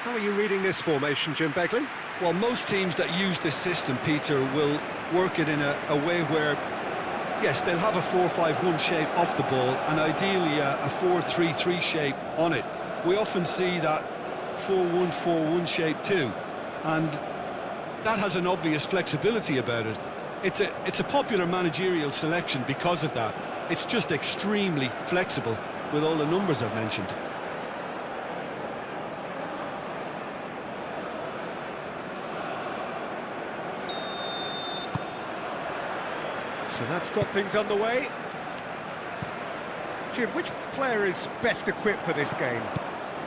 How are you reading this formation, Jim Begley? Well, most teams that use this system, Peter, will work it in a way where, yes, they'll have a 4-5-1 shape off the ball and ideally a 4-3-3 shape on it. We often see that 4-1-4-1 shape too, and that has an obvious flexibility about it. It's a popular managerial selection because of that. It's just extremely flexible with all the numbers I've mentioned. So that's got things underway. Jim, which player is best equipped for this game?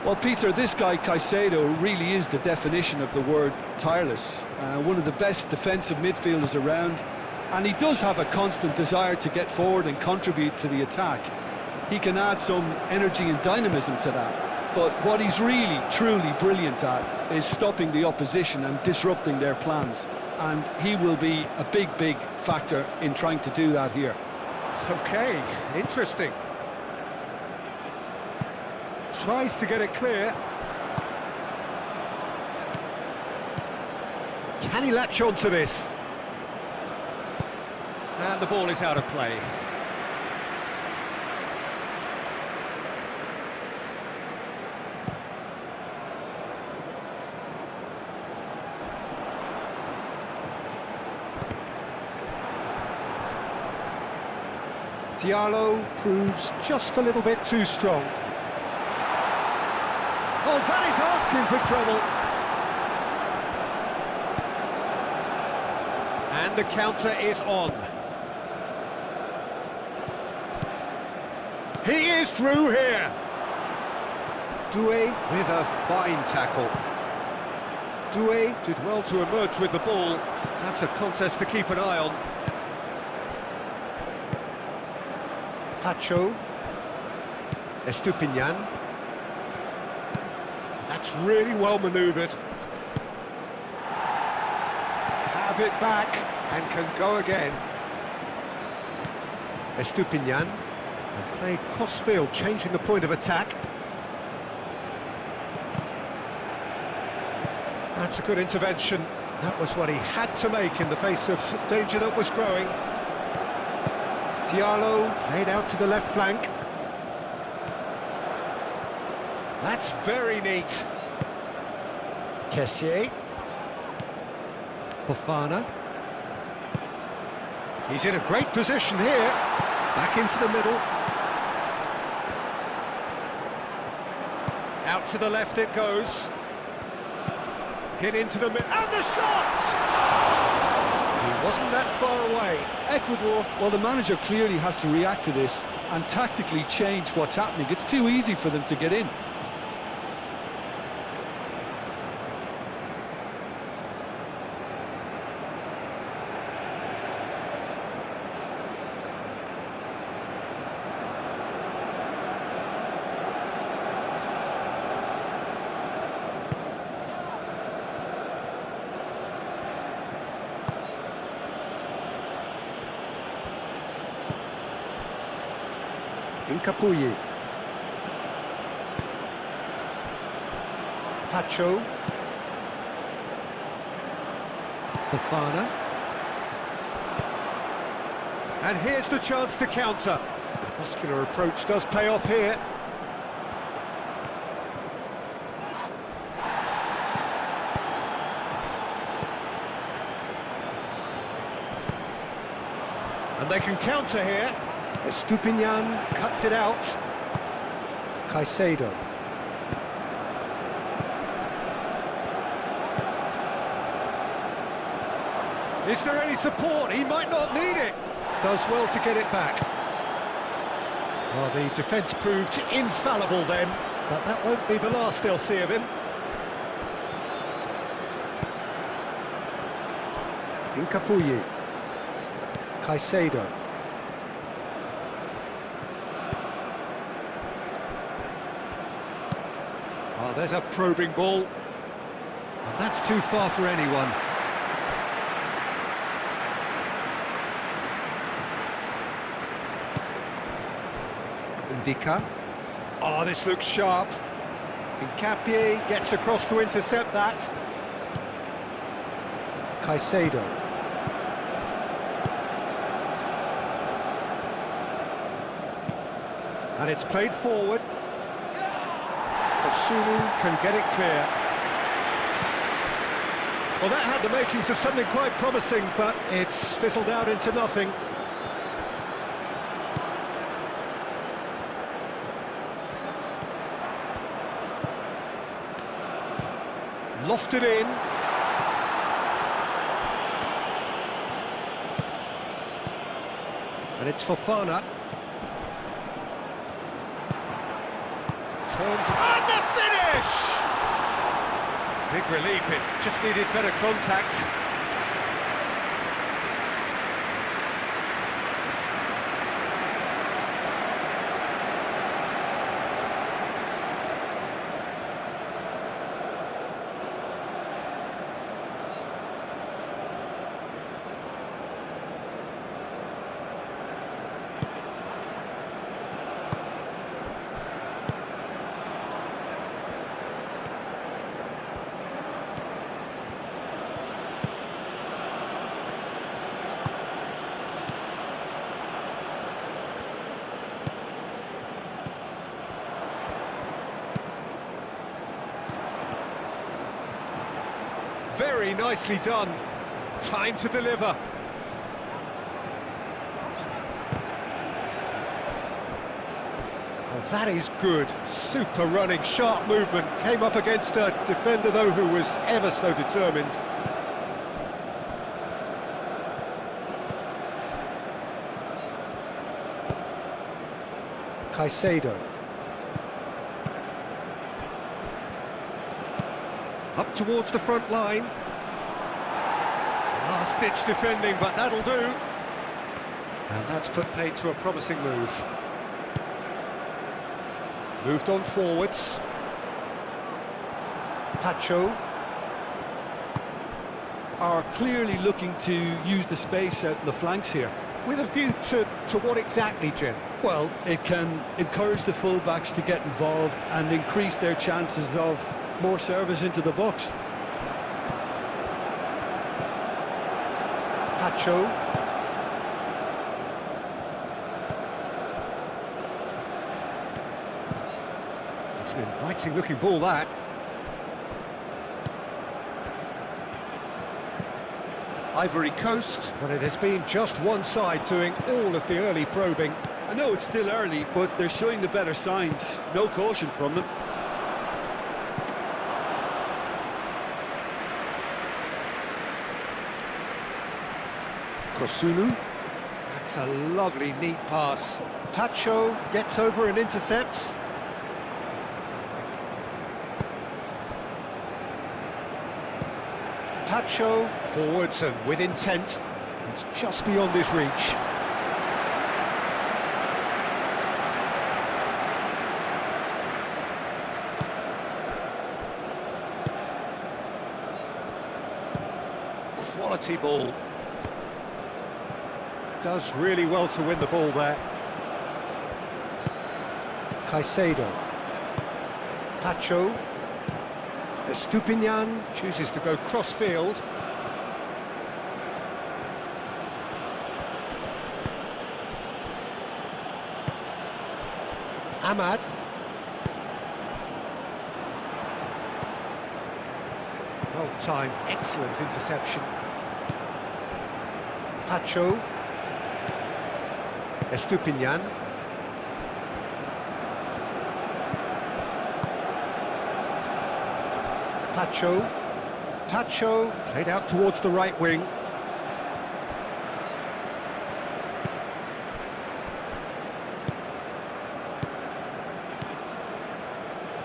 Well, Peter, this guy Caicedo really is the definition of the word tireless. One of the best defensive midfielders around, and he does have a constant desire to get forward and contribute to the attack. He can add some energy and dynamism to that, but what he's really, truly brilliant at is stopping the opposition and disrupting their plans, and he will be a big factor in trying to do that here. Okay, interesting. Tries to get it clear. Can he latch on to this? And the ball is out of play. Diallo proves just a little bit too strong. Oh, that is asking for trouble. And the counter is on. He is through here. Doué with a fine tackle. Doué did well to emerge with the ball. That's a contest to keep an eye on. Pacho. Estupinian. That's really well manoeuvred. Have it back and can go again. Estupinian. And played cross-field, changing the point of attack. That's a good intervention. That was what he had to make in the face of danger that was growing. Diallo played out to the left flank. That's very neat. Kessié. Fofana. He's in a great position here. Back into the middle. Out to the left it goes. Hit into the middle. And the shot! He wasn't that far away. Ecuador, well, the manager clearly has to react to this and tactically change what's happening. It's too easy for them to get in. Incapuyi. Pacho. Fofana. And here's the chance to counter. Muscular approach does pay off here. And they can counter here. Estupinian cuts it out. Caicedo. Is there any support? He might not need it. Does well to get it back. Well, the defence proved infallible then, but that won't be the last they'll see of him. Incapuyi. Caicedo. Oh, there's a probing ball. And that's too far for anyone. Indica. Oh, this looks sharp. Hincapié gets across to intercept that. Caicedo. And it's played forward. Kosunu can get it clear. Well, that had the makings of something quite promising, but it's fizzled out into nothing. Lofted in. And it's Fofana. Turns and the finish! Big relief, it just needed better contact. Very nicely done. Time to deliver. Well, that is good. Super running, sharp movement. Came up against a defender, though, who was ever so determined. Caicedo. Up towards the front line. Last-ditch defending, but that'll do. And that's put paid to a promising move. Moved on forwards. Pacho. Are clearly looking to use the space out in the flanks here. With a view to what exactly, Jim? Well, it can encourage the full-backs to get involved and increase their chances of more service into the box. Pacho. It's an inviting looking ball, that. Ivory Coast. But it has been just one side doing all of the early probing. I know it's still early, but they're showing the better signs. No caution from them. Kosunu. That's a lovely, neat pass. Tacho gets over and intercepts. Tacho forwards and with intent. It's just beyond his reach. Quality ball. Does really well to win the ball there. Caicedo. Pacho. Estupinian chooses to go cross-field. Ahmad. Well timed, excellent interception. Pacho. Estupinian. Pacho. Tacho played out towards the right wing.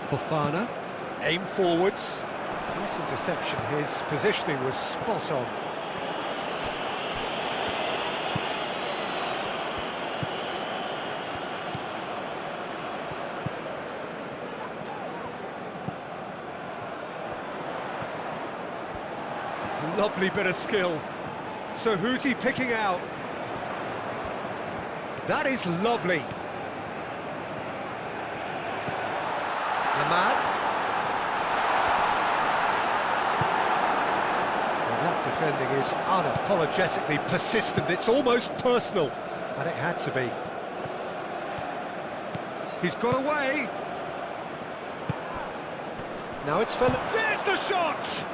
Fofana. Aim forwards. Nice interception. His positioning was spot on. Lovely bit of skill. So who's he picking out? That is lovely. Ahmad. defending is unapologetically persistent. It's almost personal, and it had to be. He's got away. Now it's Philip. There's the shot!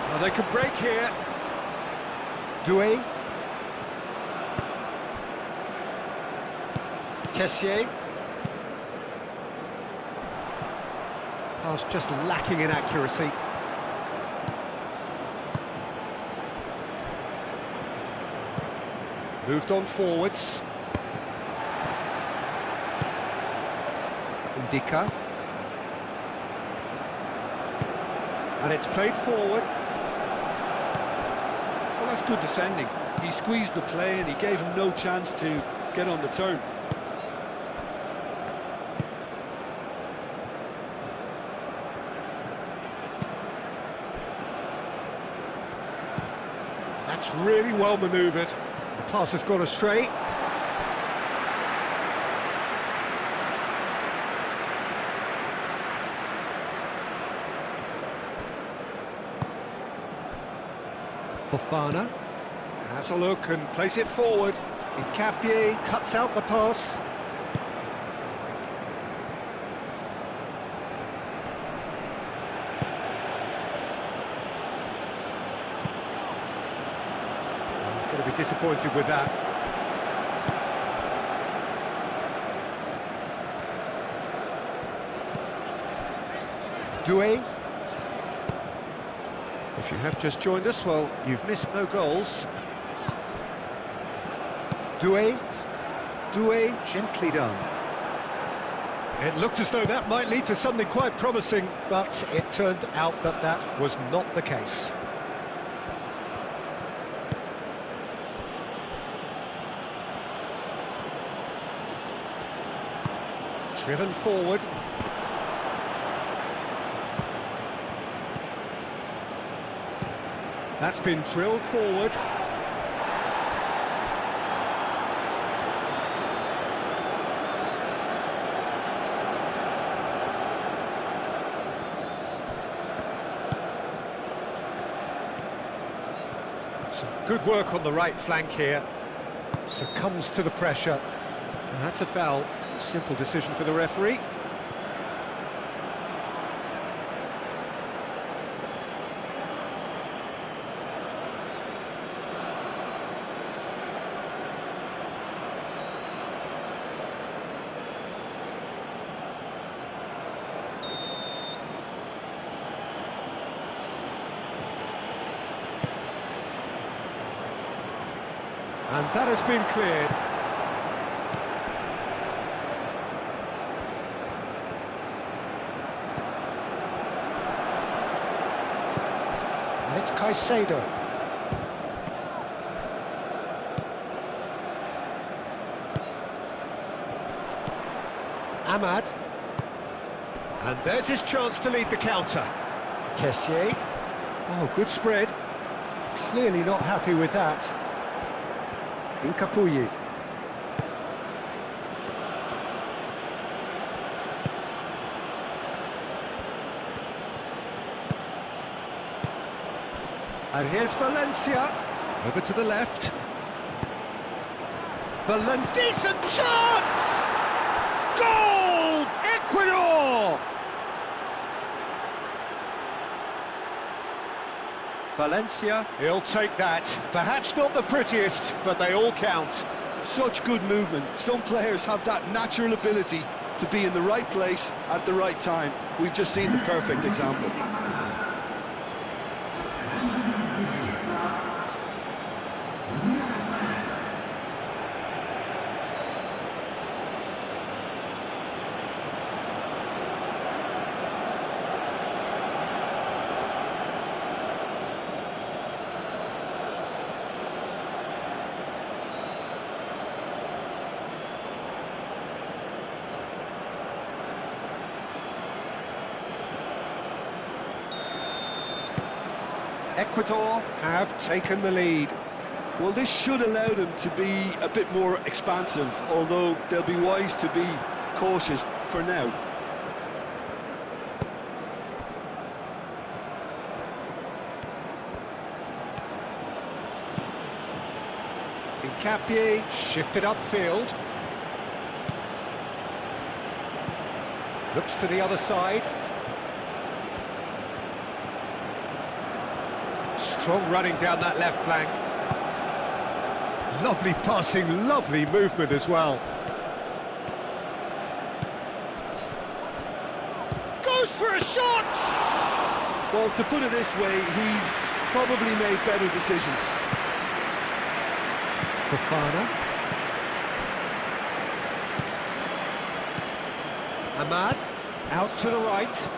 Well, they could break here. Doué. Kessié. Pass just lacking in accuracy. Moved on forwards. Indica. And it's played forward. Well, that's good defending. He squeezed the play and he gave him no chance to get on the turn. That's really well manoeuvred. The pass has gone astray. Fofana has a look and plays it forward. Nkapie cuts out the pass. He's going to be disappointed with that. Doué. If you have just joined us, well, you've missed no goals. Doué. Doué, gently done. It looked as though that might lead to something quite promising, but it turned out that that was not the case. Driven forward. That's been drilled forward. Some good work on the right flank here. Succumbs to the pressure. And that's a foul. A simple decision for the referee. And that has been cleared. And it's Caicedo. Ahmad. And there's his chance to lead the counter. Kessié. Oh, good spread. Clearly not happy with that. Nkapie. And here's Valencia. Over to the left. Valencia. Decent chance! Goal! Ecuador! Valencia, he'll take that. Perhaps not the prettiest, but they all count. Such good movement. Some players have that natural ability to be in the right place at the right time. We've just seen the perfect example. Ecuador have taken the lead. Well, this should allow them to be a bit more expansive, although they'll be wise to be cautious for now. Capier shifted upfield. Looks to the other side. Strong running down that left flank. Lovely passing, lovely movement as well. Goes for a shot! Well, to put it this way, he's probably made better decisions. Fofana. Ahmad, out to the right.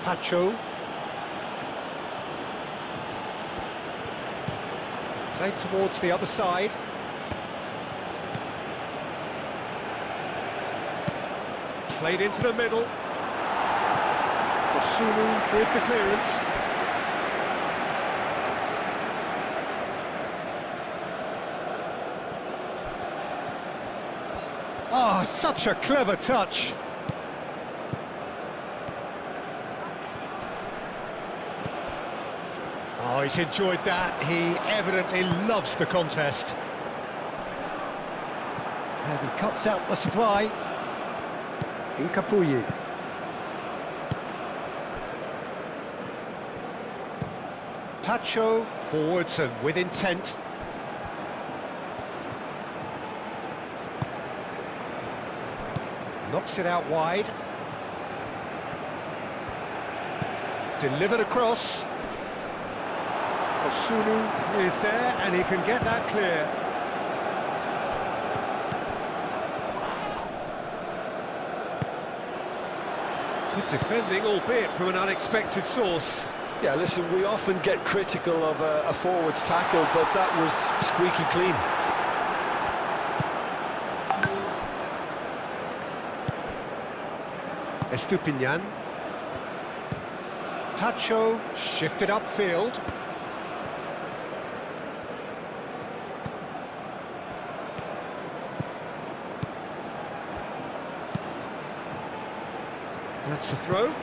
Pacho. Played towards the other side. Played into the middle. Kosunu with the clearance. Oh, such a clever touch. Oh, he's enjoyed that. He evidently loves the contest. And he cuts out the supply. In Capuyi. Tacho, forwards and with intent. Knocks it out wide. Delivered across. Kosunu is there and he can get that clear. Good defending, albeit from an unexpected source. Yeah, listen, we often get critical of a forward's tackle, but that was squeaky clean. Estupinian. Tacho shifted upfield. That's a throw.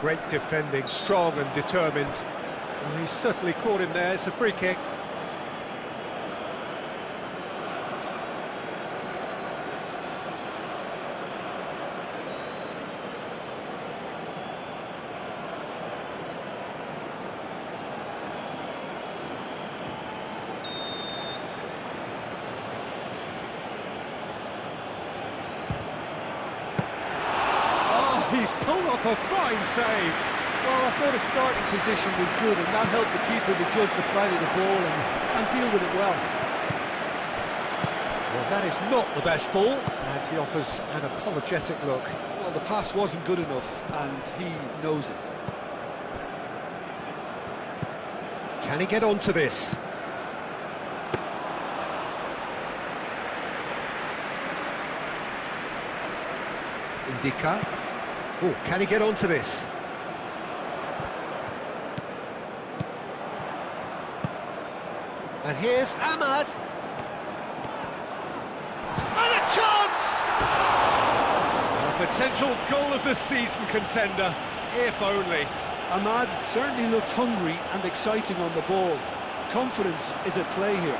Great defending, strong and determined. Well, he's certainly caught him there. It's a free kick. He's pulled off a fine save. Well, I thought his starting position was good, and that helped the keeper to judge the flight of the ball and deal with it well. Well, that is not the best ball, and he offers an apologetic look. Well, the pass wasn't good enough, and he knows it. Can he get onto this? Indica. Oh, can he get onto this? And here's Ahmad. And a chance! A potential goal of the season contender, if only. Ahmad certainly looked hungry and exciting on the ball. Confidence is at play here.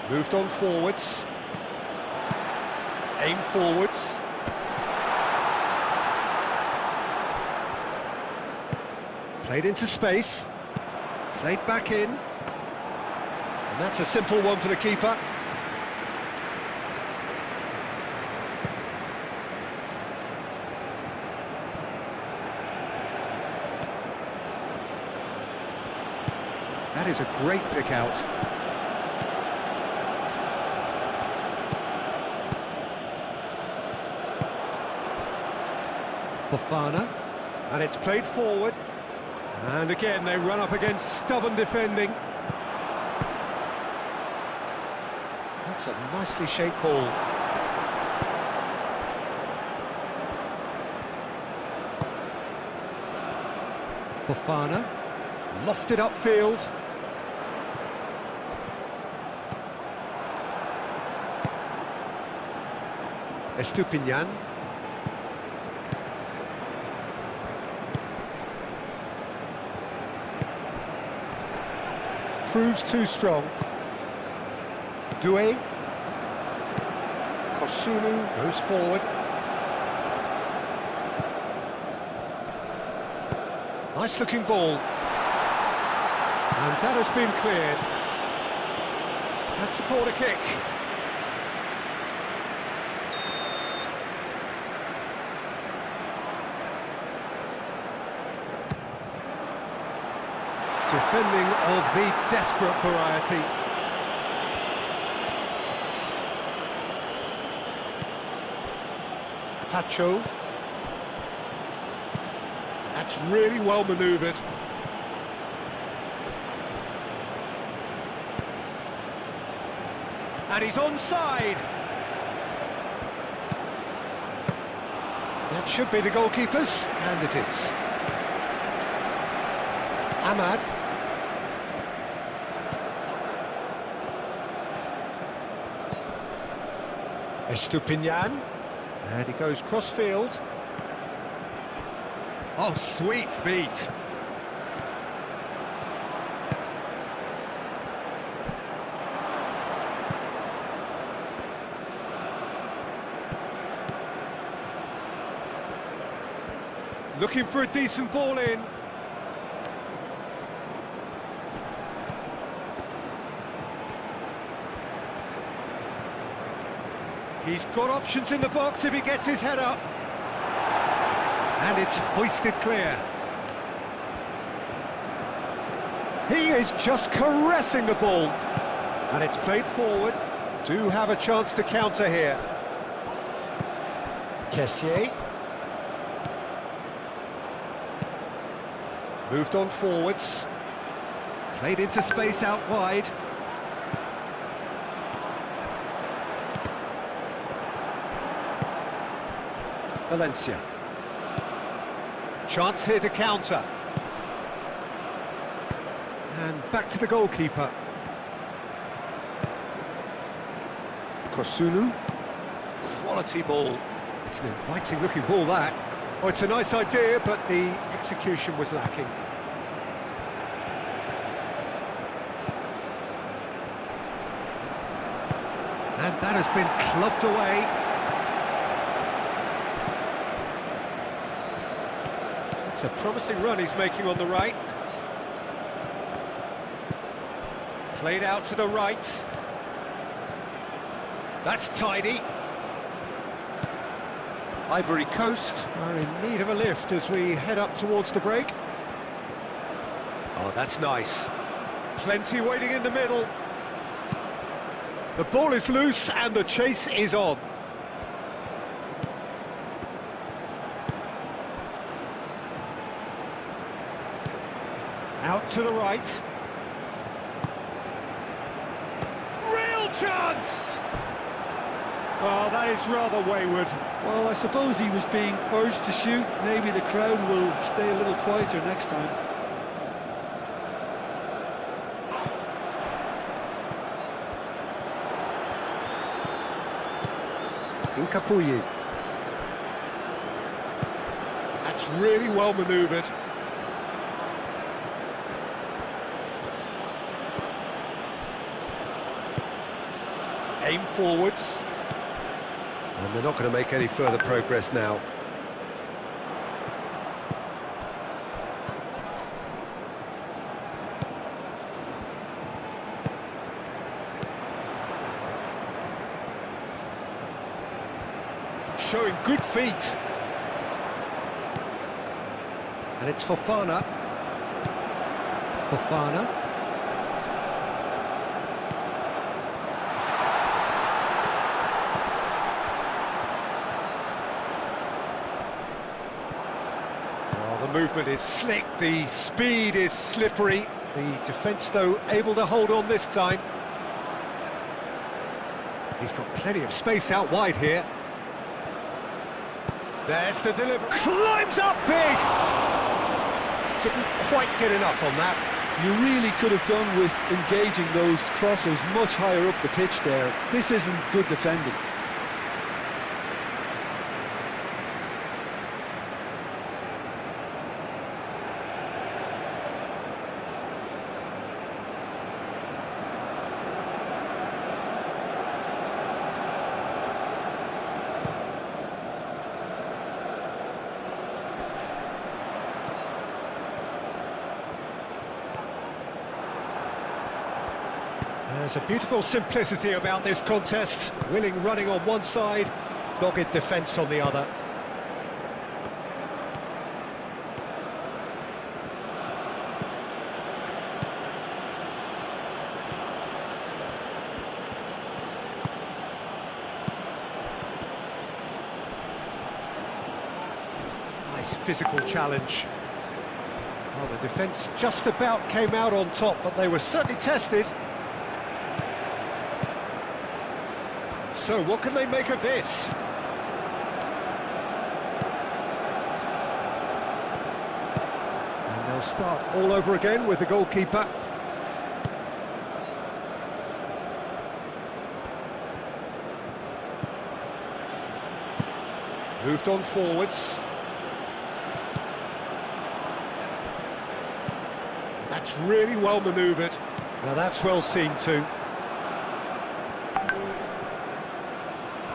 Moved on forwards. Aim forwards. Played into space. Played back in. And that's a simple one for the keeper. That is a great pick out. Fofana, and it's played forward. And again, they run up against stubborn defending. That's a nicely shaped ball. Fofana, lofted upfield. Estupinian. Proves too strong. Doué. Kosunu goes forward. Nice looking ball. And that has been cleared. That's a corner kick. Defending of the desperate variety. Pacho. That's really well manoeuvred. And he's onside. That should be the goalkeeper's, and it is. Ahmad. Estupinian, and he goes cross-field. Oh, sweet feet. Looking for a decent ball in. He's got options in the box if he gets his head up. And it's hoisted clear. He is just caressing the ball. And it's played forward. Do have a chance to counter here. Kessié. Moved on forwards. Played into space out wide. Valencia. Chance here to counter. And back to the goalkeeper. Kosunu. Quality ball. It's an inviting looking ball, that. Oh, it's a nice idea, but the execution was lacking. And that has been clubbed away. It's a promising run he's making on the right. Played out to the right. That's tidy. Ivory Coast are in need of a lift as we head up towards the break. Oh, that's nice. Plenty waiting in the middle. The ball is loose and the chase is on. Out to the right. Real chance! Oh, that is rather wayward. Well, I suppose he was being urged to shoot. Maybe the crowd will stay a little quieter next time. Incapuyi. That's really well manoeuvred. Aim forwards. And they're not going to make any further progress now. Showing good feet. And it's Fofana. Fofana. movement is slick, the speed is slippery. The defence, though, able to hold on this time. He's got plenty of space out wide here. There's the delivery. Climbs up big! Didn't quite get enough on that. You really could have done with engaging those crosses much higher up the pitch there. This isn't good defending. There's a beautiful simplicity about this contest. Willing running on one side, dogged defence on the other. Nice physical challenge. Well, the defence just about came out on top, but they were certainly tested. So what can they make of this? And they'll start all over again with the goalkeeper. Moved on forwards. That's really well manoeuvred. Now that's well seen too.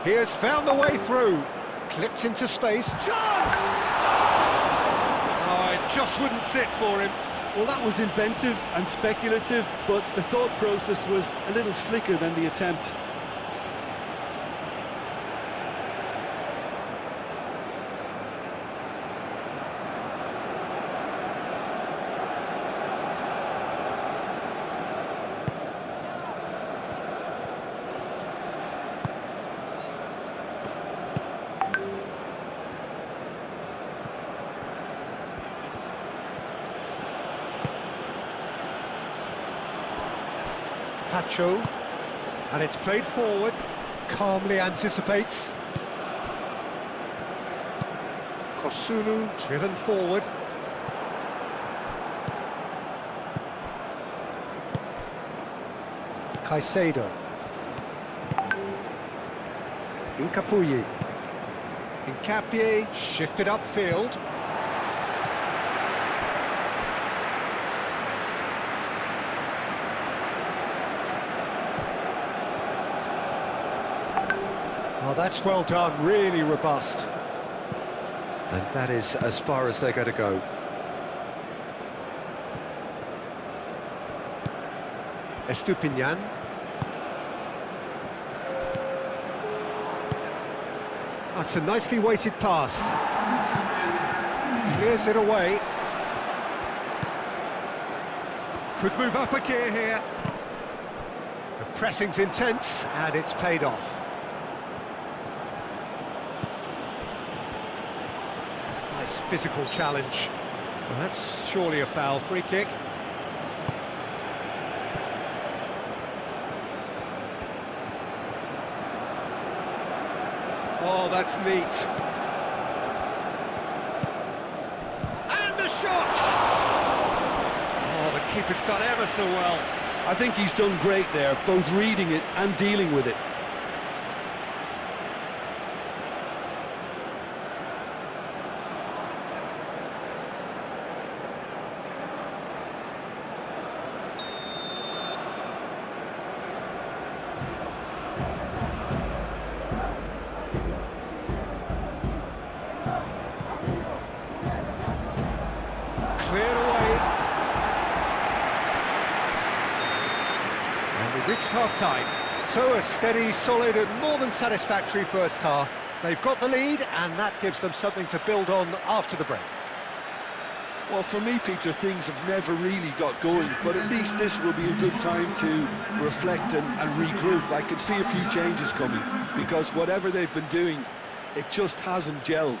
He has found the way through. Clipped into space. Chance! Oh, it just wouldn't sit for him. Well, that was inventive and speculative, but the thought process was a little slicker than the attempt. Pacho, and it's played forward, calmly anticipates. Kosunu driven forward. Caicedo. Incapuyi. Incapie shifted upfield. Oh, that's well done, really robust. And that is as far as they're going to go. Estupinian. That's a nicely weighted pass. Clears it away. Could move up a gear here. The pressing's intense, and it's paid off. Nice physical challenge. Well, that's surely a foul. Free kick. Oh, that's neat. And the shot! Oh, the keeper's done ever so well. I think he's done great there, both reading it and dealing with it. Cleared away. And we've reached half-time. So a steady, solid and more than satisfactory first half. They've got the lead and that gives them something to build on after the break. Well, for me, Peter, things have never really got going, but at least this will be a good time to reflect and regroup. I can see a few changes coming, because whatever they've been doing, it just hasn't gelled.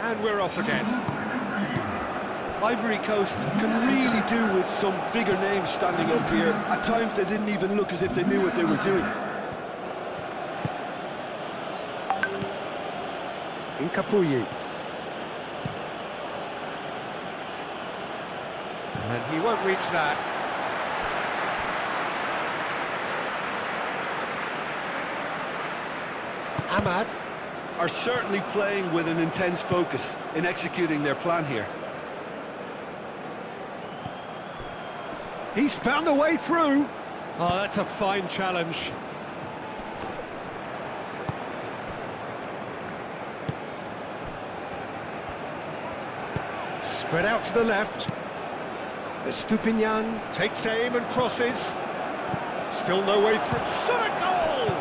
And we're off again. Ivory Coast can really do with some bigger names standing up here. At times they didn't even look as if they knew what they were doing. Incapuyi. And he won't reach that. Ahmad. Are certainly playing with an intense focus in executing their plan here. He's found a way through. Oh, that's a fine challenge. Spread out to the left. Estupinian takes aim and crosses. Still no way through. Shot a goal!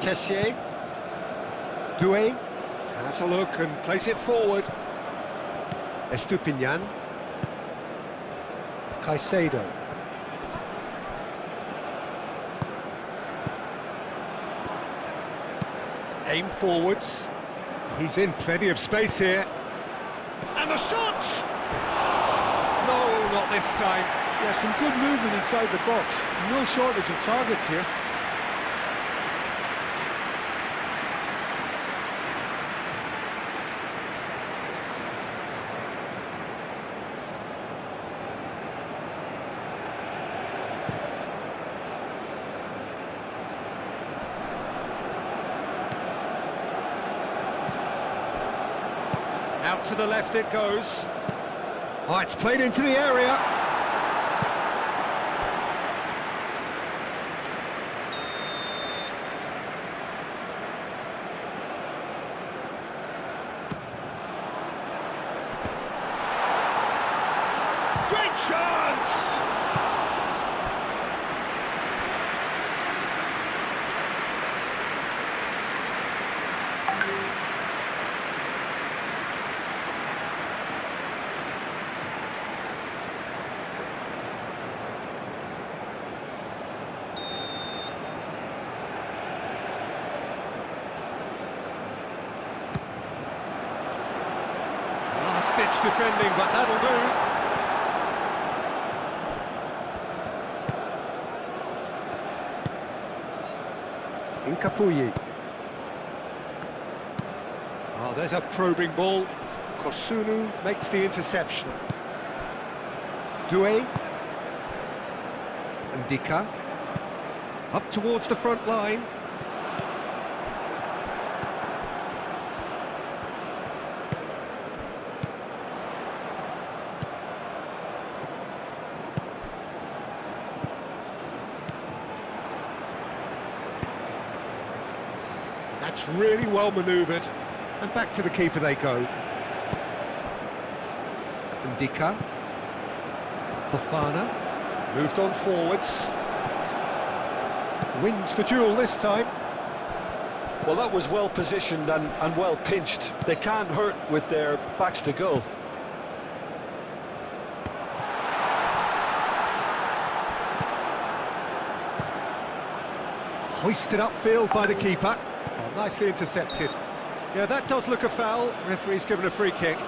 Kessier. Doué has a look and plays it forward. Estupinian. Caicedo. Aim forwards. He's in plenty of space here. And the shot! No, not this time. Yeah, some good movement inside the box. No shortage of targets here. Out to the left it goes. Oh, it's played into the area. Great chance! Last-ditch defending, but that'll do. Incapuyi. Oh, there's a probing ball. Kosunu makes the interception. Doué. And Dika. Up towards the front line. That's really well manoeuvred. And back to the keeper they go. Ndika. Fofana. Moved on forwards. Wins the duel this time. Well, that was well positioned and well pinched. They can't hurt with their backs to goal. Hoisted upfield by the keeper. Oh, nicely intercepted. Yeah, that does look a foul. Referee's given a free kick.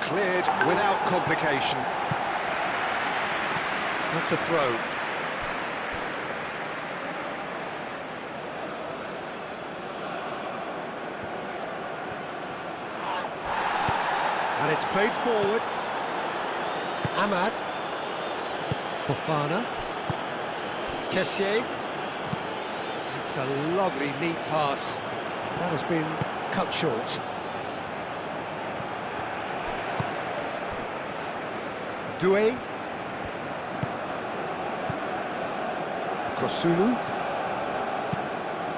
Cleared without complication. That's a throw. And it's played forward. Ahmad. Fofana. Kessier. It's a lovely, neat pass. That has been cut short. Doué. Kosunu.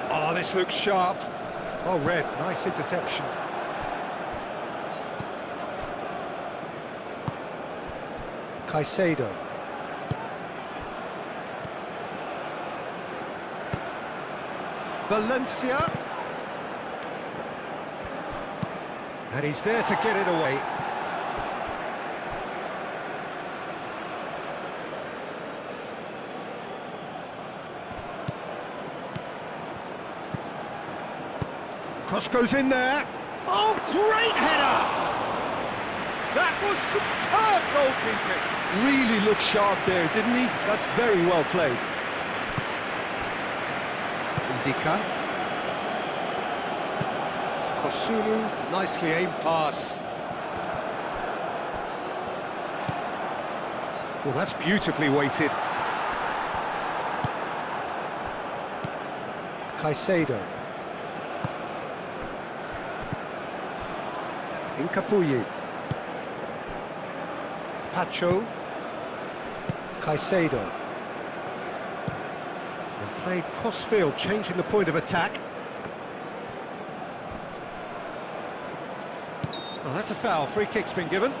Oh, this looks sharp. Oh, red, nice interception. Caicedo. Valencia. And he's there to get it away. Cross goes in there. Oh, great header! That was superb goalkeeping. Really looked sharp there, didn't he? That's very well played. Indica. Kosunu, nicely aimed pass. Well, that's beautifully weighted. Caicedo. Incapuyi. Pacho. Caicedo. And played cross-field, changing the point of attack. Oh, that's a foul. Free kick's been given.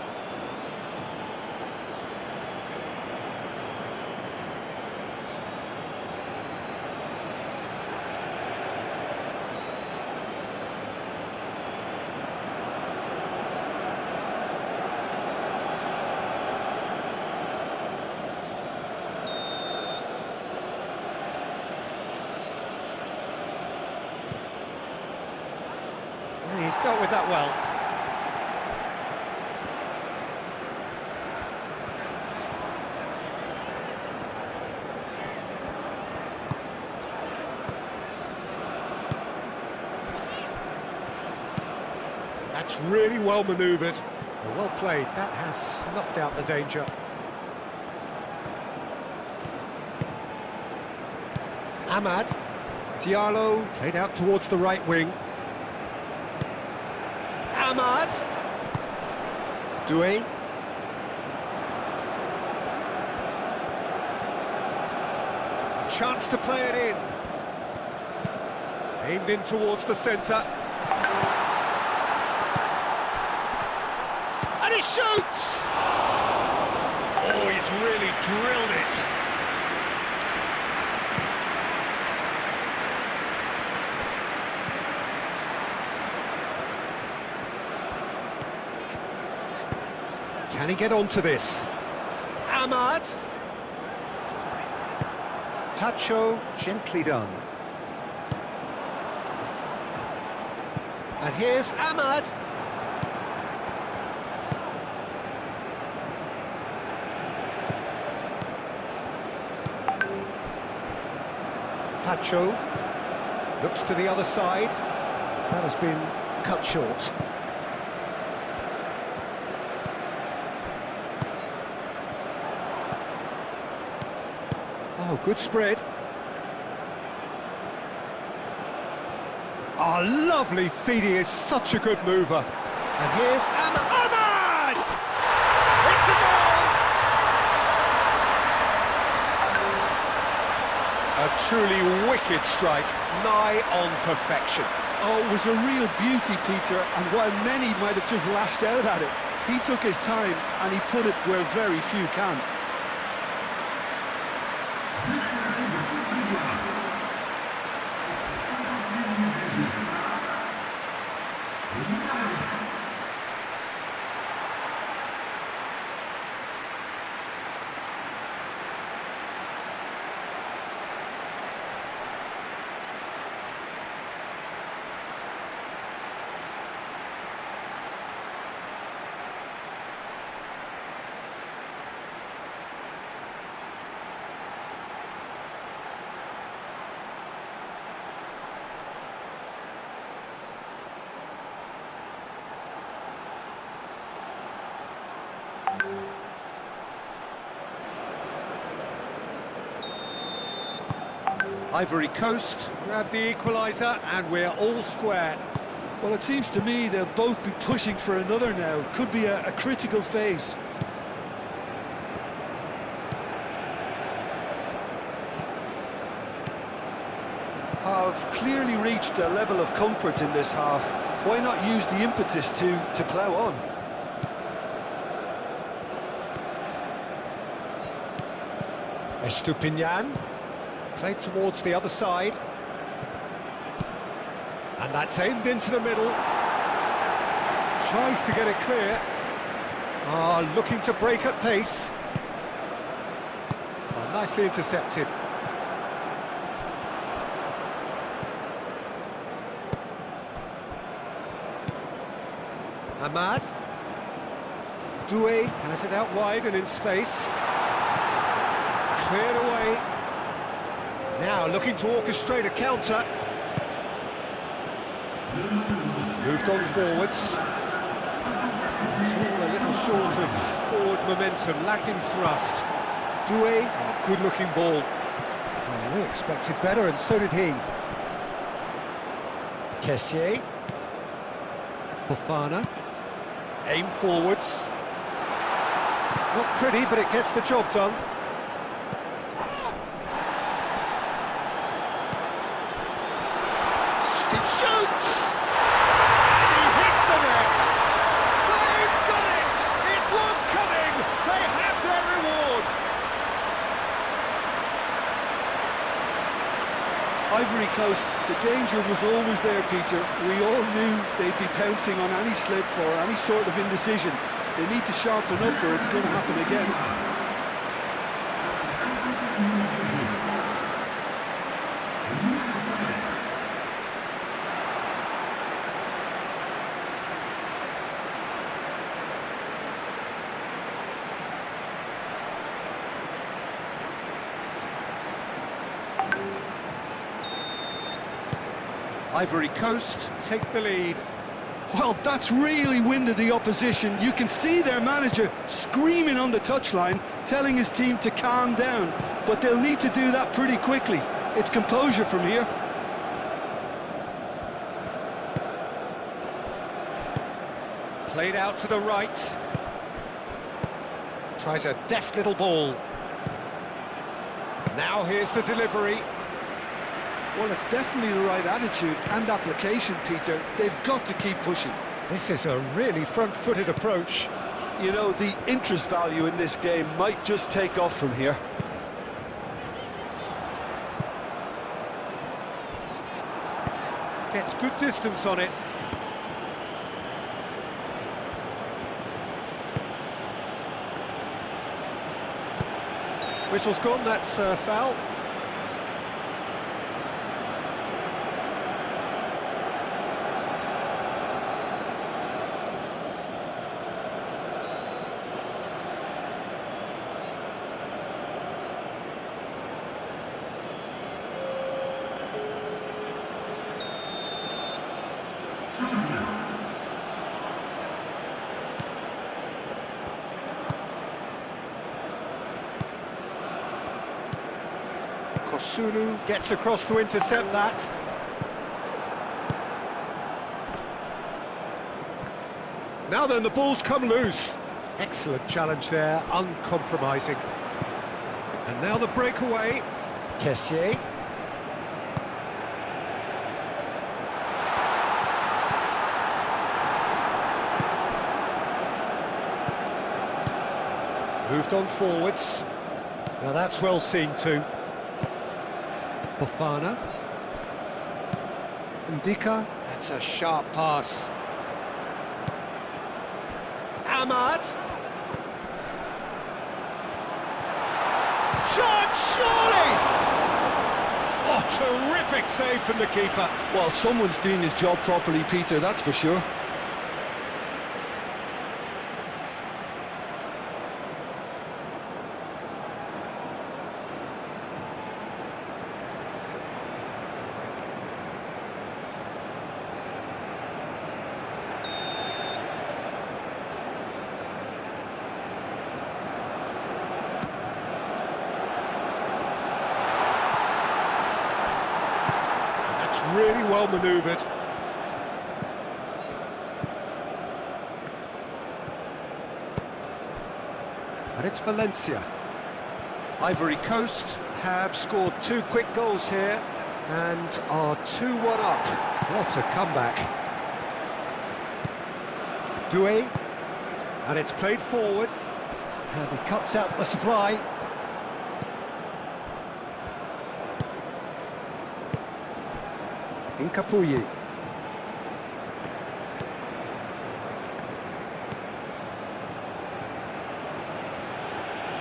He's dealt with that well. That's really well manoeuvred. Well played. That has snuffed out the danger. Ahmad. Diallo played out towards the right wing. Ahmad. Doué. A chance to play it in. Aimed in towards the centre. And he shoots! Oh, he's really drilled it. Can he get onto this? Ahmad. Tacho, gently done. And here's Ahmad. Tacho looks to the other side. That has been cut short. Oh, good spread. Oh, lovely feed. He is such a good mover. And here's Ahmad. Ahmad! It's a goal! A truly wicked strike, nigh on perfection. Oh, it was a real beauty, Peter, and while many might have just lashed out at it, he took his time and he put it where very few can. Ivory Coast grab the equaliser and we're all square. Well, it seems to me they'll both be pushing for another now. Could be a critical phase. have clearly reached a level of comfort in this half. Why not use the impetus to plough on? Estupinian, played towards the other side. And that's aimed into the middle. Tries to get it clear. Looking to break at pace. Nicely intercepted. Ahmad. Doué has it out wide and in space. Cleared away. Now looking to orchestrate a counter. Moved on forwards. It's all a little short of forward momentum, lacking thrust. Doué, good-looking ball. Well, we expected better, and so did he. Kessié. Fofana. Aim forwards. Not pretty, but it gets the job done. Shoots! And he hits the net! They've done it! It was coming! They have their reward! Ivory Coast, the danger was always there, Peter. We all knew they'd be pouncing on any slip or any sort of indecision. They need to sharpen up or it's going to happen again. Ivory Coast take the lead. Well, that's really winded the opposition. You can see their manager screaming on the touchline, telling his team to calm down. But they'll need to do that pretty quickly. It's composure from here. Played out to the right. Tries a deft little ball. Now here's the delivery. Well, it's definitely the right attitude and application, Peter. They've got to keep pushing. This is a really front-footed approach. You know, the interest value in this game might just take off from here. Gets good distance on it. Whistle's gone, that's foul. Kosunu gets across to intercept that. Now then, the ball's come loose. Excellent challenge there, uncompromising. And now the breakaway. Kessié. Moved on forwards. Now that's well seen too. Fofana. Ndika. That's a sharp pass. Ahmad. Shot, surely! Oh, terrific save from the keeper. Well, someone's doing his job properly, Peter, that's for sure. Really well manoeuvred. And it's Valencia. Ivory Coast have scored 2 quick goals here. And are 2-1 up. What a comeback. Doué. And it's played forward. And he cuts out the supply. Incapuyi.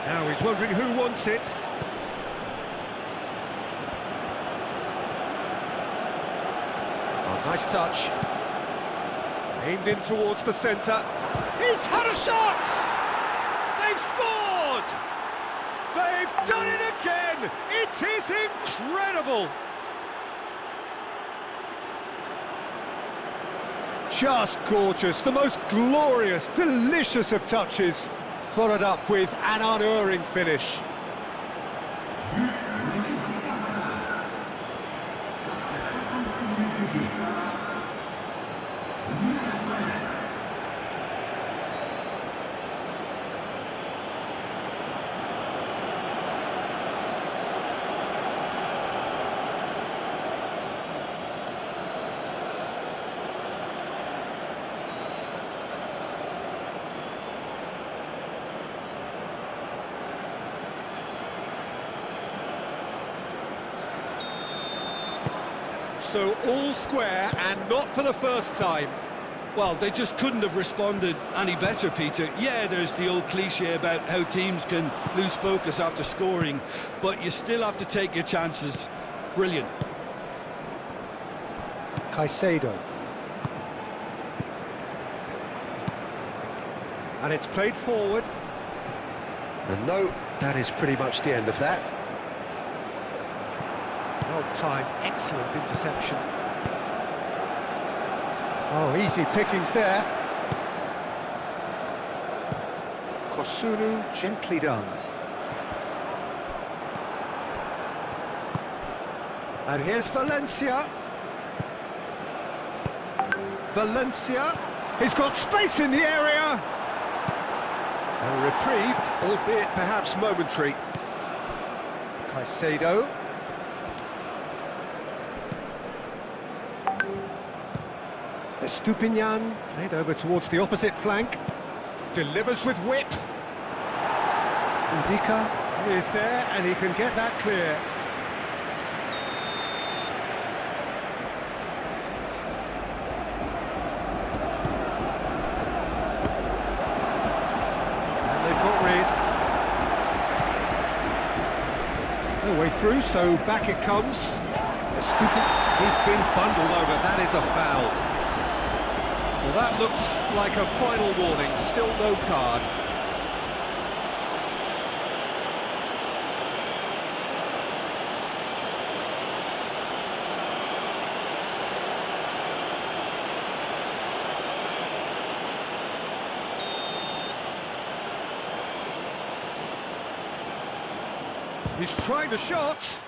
Now he's wondering who wants it. Oh, nice touch. Aimed in towards the centre. He's had a shot! They've scored! They've done it again! It is incredible! Just gorgeous, the most glorious, delicious of touches, followed up with an unerring finish. So all square, and not for the first time. Well, they just couldn't have responded any better, Peter. Yeah, there's the old cliche about how teams can lose focus after scoring, but you still have to take your chances. Brilliant. Caicedo. And it's played forward. And no, that is pretty much the end of that. Well timed, excellent interception. Oh, easy pickings there. Kosunu, gently done. And here's Valencia. Valencia, he's got space in the area. A reprieve, albeit perhaps momentary. Caicedo. Estupinian, played over towards the opposite flank. Delivers with whip. Indica is there, and he can get that clear. And they've got rid. No way through, so back it comes. He's been bundled over, that is a foul. Well, that looks like a final warning, still no card. He's trying the shot.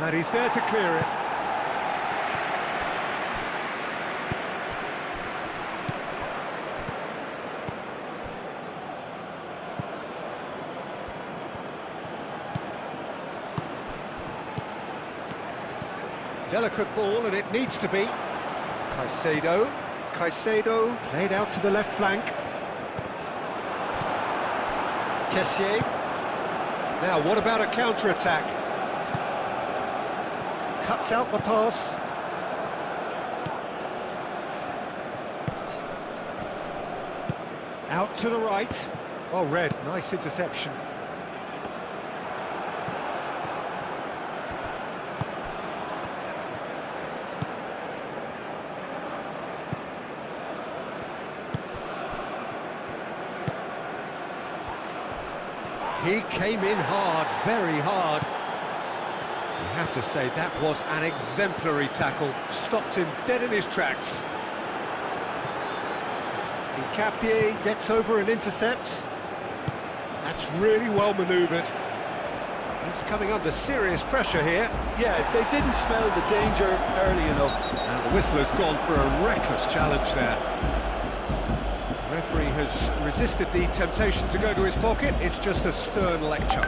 And he's there to clear it. Delicate ball, and it needs to be. Caicedo. Caicedo played out to the left flank. Kessié. Now, what about a counter-attack? Cuts out the pass. Out to the right. Oh, Red, nice interception. He came in hard, very hard. You have to say that was an exemplary tackle. Stopped him dead in his tracks. Hincapié gets over and intercepts. That's really well manoeuvred. He's coming under serious pressure here. Yeah, they didn't smell the danger early enough. And the whistler's gone for a reckless challenge there. The referee has resisted the temptation to go to his pocket. It's just a stern lecture.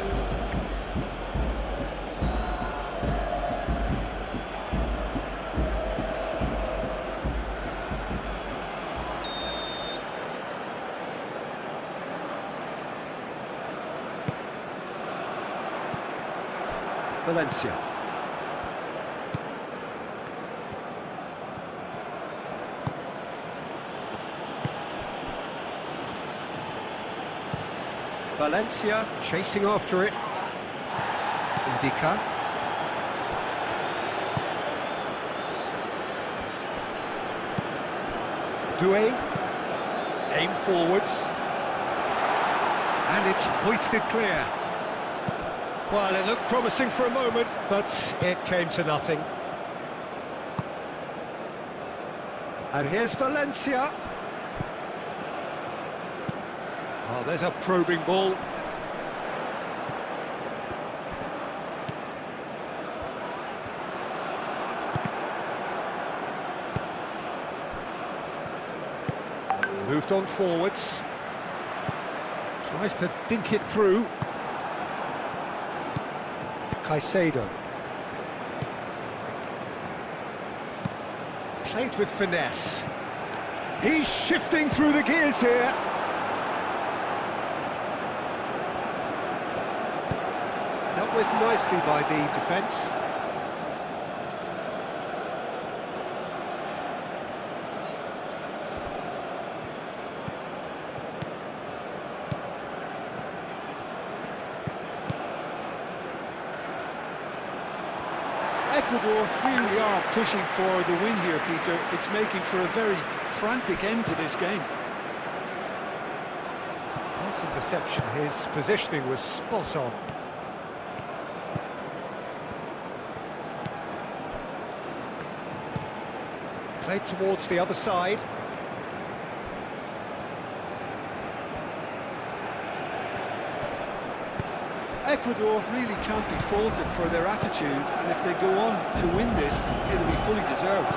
Valencia. Valencia chasing after it. Indica. Doué. Aim forwards. And it's hoisted clear. Well, it looked promising for a moment, but it came to nothing. And here's Valencia. Oh, there's a probing ball. Moved on forwards. Tries to dink it through. Caicedo. Played with finesse. He's shifting through the gears here. Dealt with nicely by the defence. Ecuador really are pushing for the win here, Peter. It's making for a very frantic end to this game. Nice interception. His positioning was spot on. Played towards the other side. Ecuador really can't be faulted for their attitude, and if they go on to win this, it'll be fully deserved.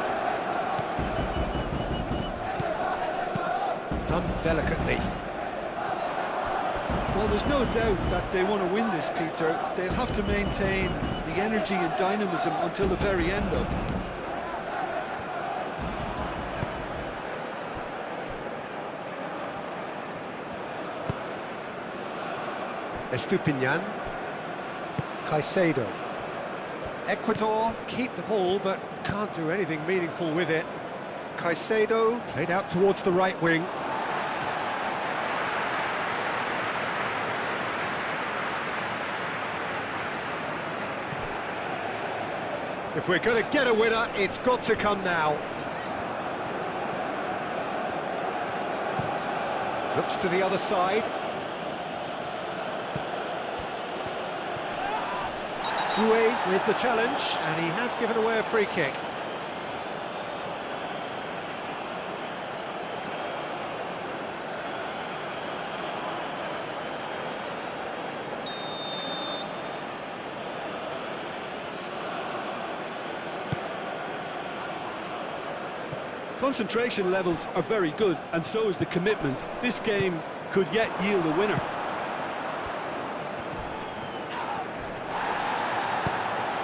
Done delicately. Well, there's no doubt that they want to win this, Peter. They'll have to maintain the energy and dynamism until the very end, though. Estupinian. Caicedo. Ecuador keep the ball, but can't do anything meaningful with it. Caicedo played out towards the right wing. If we're going to get a winner, it's got to come now. Looks to the other side. Doué with the challenge, and he has given away a free kick. Concentration levels are very good, and so is the commitment. This game could yet yield a winner.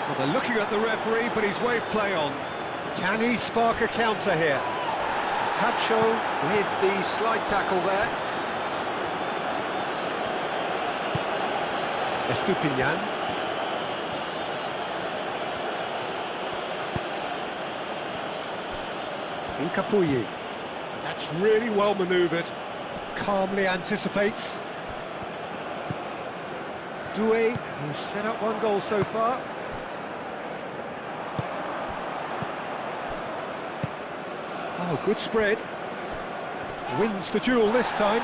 Well, they're looking at the referee, but he's waved play on. Can he spark a counter here? Tacho with the slide tackle there. Estupinian. Hincapié. That's really well manoeuvred. Calmly anticipates. Doué, who's set up one goal so far. Oh, good spread. Wins the duel this time.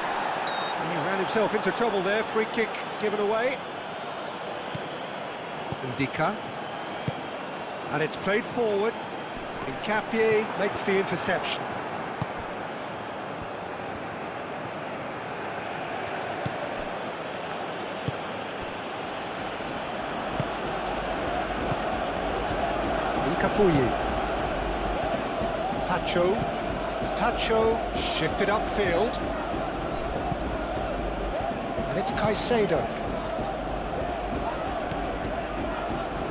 He ran himself into trouble there, free kick given away. Ndika. And it's played forward. Nkapie makes the interception. Nkapuyi. Tacho shifted upfield. And it's Caicedo.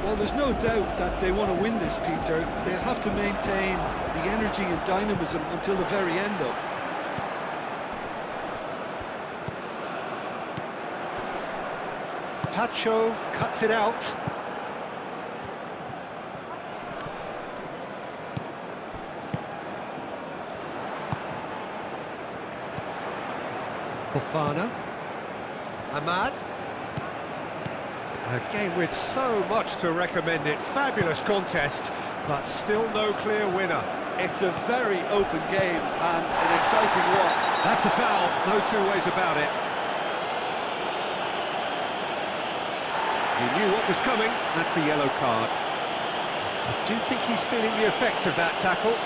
Well, there's no doubt that they want to win this, Peter. They'll have to maintain the energy and dynamism until the very end, though. Tacho cuts it out. Fofana. Ahmad. A game with so much to recommend it. Fabulous contest, but still no clear winner. It's a very open game and an exciting one. That's a foul, no two ways about it. He knew what was coming, that's a yellow card. I do think he's feeling the effects of that tackle.